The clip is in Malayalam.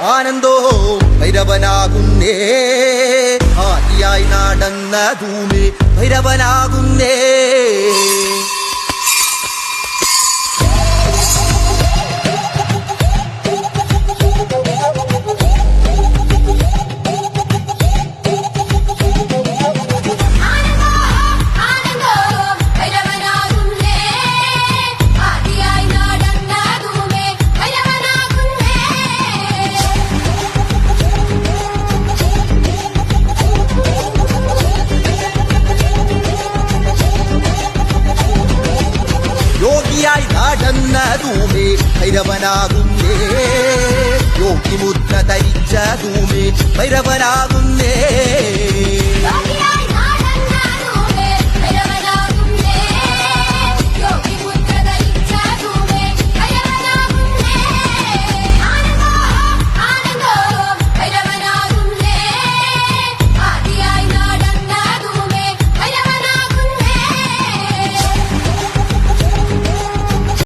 ആനന്ദോ ഭൈരവനാകുന്നേ ആദിയായി നടന്ന ധൂമി ഭൈരവനാകുന്നേ യോഗിയായി നടന്ന ധൂമി ഭൈരവനാകുന്നേ യോഗിമുദ്ര ധരിച്ച ധൂമി ഭൈരവനാകുന്നേ